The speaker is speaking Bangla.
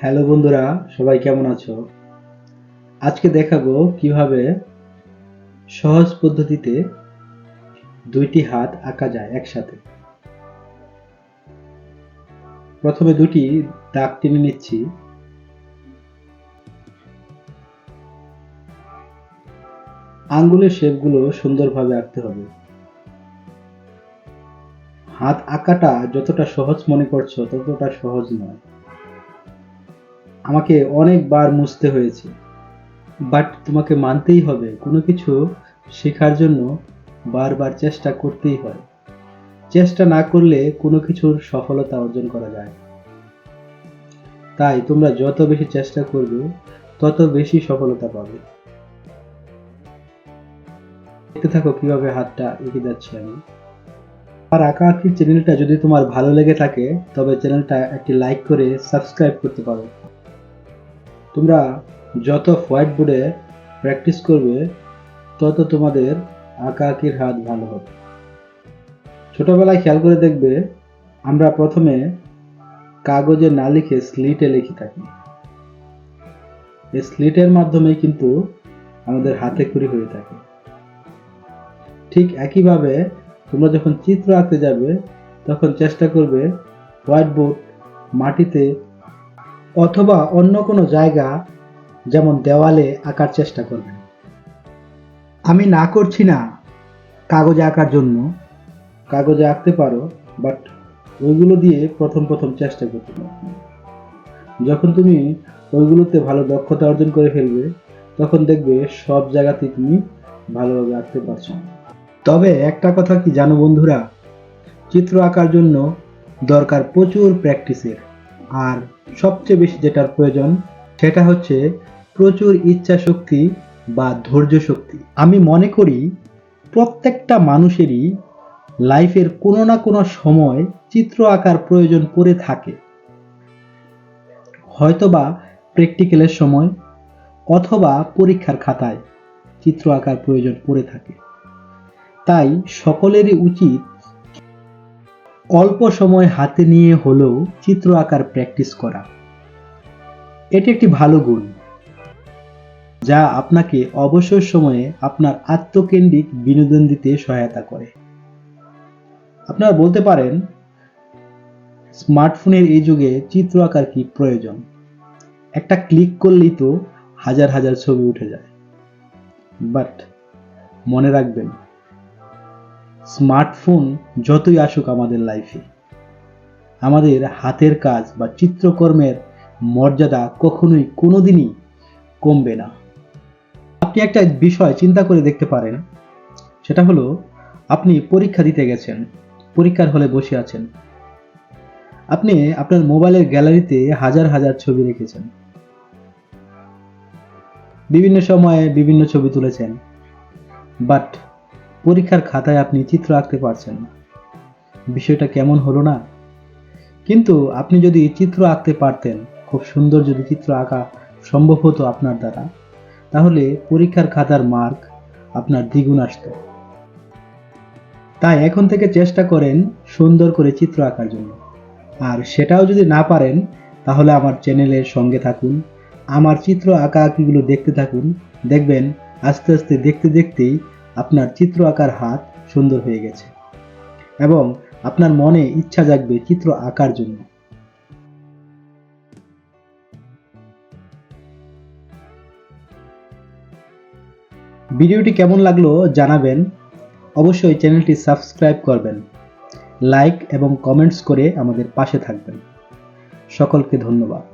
হ্যালো বন্ধুরা, সবাই কেমন আছো? আজকে দেখাবো কিভাবে সহজ পদ্ধতিতে দুইটি হাত আঁকা যায় একসাথে। প্রথমে দুটি দাগ টেনে নিচ্ছি। আঙ্গুলের শেপগুলো সুন্দরভাবে আঁকতে হবে। হাত আঁকাটা যতটা সহজ মনে করছো ততটা সহজ নয়। আমাকে অনেকবার মুছতে হয়েছে, বাট তোমাকে মানতেই হবে কোনো কিছু শেখার জন্য বারবার চেষ্টা করতেই হয়। চেষ্টা না করলে কোনো কিছুর সফলতা অর্জন করা যায় না। তাই তোমরা যত বেশি চেষ্টা করবে তত বেশি সফলতা পাবে। দেখতে থাকো কিভাবে হাতটা এগিয়ে যাচ্ছে আমি। আর আঁকাআঁকির চ্যানেলটা যদি তোমার ভালো লেগে থাকে তবে চ্যানেলটা একটি লাইক করে সাবস্ক্রাইব করতে পারো। তোমরা যত হোয়াইট বোর্ডে প্র্যাকটিস করবে তত তোমাদের আঁকাআঁকির হাত ভালো হবে। ছোটবেলায় খেয়াল করে দেখবে আমরা প্রথমে কাগজে না লিখে স্লিটে লিখে থাকি। এই স্লিটের মাধ্যমেই কিন্তু আমাদের হাতে খড়ি হয়ে থাকে। ঠিক একইভাবে তোমরা যখন চিত্র আঁকতে যাবে তখন চেষ্টা করবে হোয়াইট বোর্ড, মাটিতে অথবা অন্য কোনো জায়গা যেমন দেওয়ালে আঁকার চেষ্টা করবে। আমি না করছি না কাগজে আঁকার জন্য, কাগজে আঁকতে পারো, বাট ওইগুলো দিয়ে প্রথম চেষ্টা করতে পারো। যখন তুমি ওইগুলোতে ভালো দক্ষতা অর্জন করে ফেলবে তখন দেখবে সব জায়গাতেই তুমি ভালোভাবে আঁকতে পারছো। তবে একটা কথা কি জানো বন্ধুরা, চিত্র আঁকার জন্য দরকার প্রচুর প্র্যাকটিসের, আর সবচেয়ে বেশি যেটার প্রয়োজন সেটা হচ্ছে প্রচুর ইচ্ছা শক্তি বা ধৈর্য শক্তি। আমি মনে করি প্রত্যেকটা মানুষেরই লাইফের কোনো না কোনো সময় চিত্র আঁকার প্রয়োজন পড়ে থাকে, হয়তোবা প্র্যাকটিক্যালের সময় অথবা পরীক্ষার খাতায় চিত্র আঁকার প্রয়োজন পড়ে থাকে। তাই সকলেরই উচিত অল্প সময় হাতে নিয়ে হলেও চিত্র আঁকার প্র্যাকটিস করা। এটি একটি ভালো গুণ যা আপনাকে অবসর সময়ে আপনার আত্মকেন্দ্রিক বিনোদন দিতে সহায়তা করে। আপনারা বলতে পারেন স্মার্টফোনের এই যুগে চিত্র আঁকার কি প্রয়োজন? একটা ক্লিক করলেই তো হাজার হাজার ছবি উঠে যায়। বাট মনে রাখবেন, স্মার্টফোন যতই আসুক আমাদের লাইফে, আমাদের হাতের কাজ বা চিত্রকর্মের মর্যাদা কখনোই কোনোদিনই কমবে না। আপনি একটা বিষয় চিন্তা করে দেখতে পারেন, সেটা হলো আপনি পরীক্ষা দিতে গেছেন, পরীক্ষার হলে বসে আছেন, আপনি আপনার মোবাইলের গ্যালারিতে হাজার হাজার ছবি রেখেছেন, বিভিন্ন সময়ে বিভিন্ন ছবি তুলেছেন, বাট পরীক্ষার খাতায় আপনি চিত্র আঁকতে পারছেন না। বিষয়টা কেমন হলো না? কিন্তু আপনি যদি চিত্র আঁকতে পারতেন, খুব সুন্দর যদি চিত্র আঁকা সম্ভব হতো আপনার দ্বারা, তাহলে পরীক্ষার খাতার মার্ক আপনার দ্বিগুণ আসত। তাই এখন থেকে চেষ্টা করেন সুন্দর করে চিত্র আঁকার জন্য। আর সেটাও যদি না পারেন তাহলে আমার চ্যানেলের সঙ্গে থাকুন, আমার চিত্র আঁকাআঁকিগুলো দেখতে থাকুন। দেখবেন আস্তে আস্তে দেখতে দেখতেই আপনার চিত্র আঁকার হাত সুন্দর হয়ে গেছে এবং আপনার মনে ইচ্ছা জাগবে চিত্র আঁকার জন্য। ভিডিওটি কেমন লাগলো জানাবেন। অবশ্যই চ্যানেলটি সাবস্ক্রাইব করবেন, লাইক এবং কমেন্টস করে আমাদের পাশে থাকবেন। সকলকে ধন্যবাদ।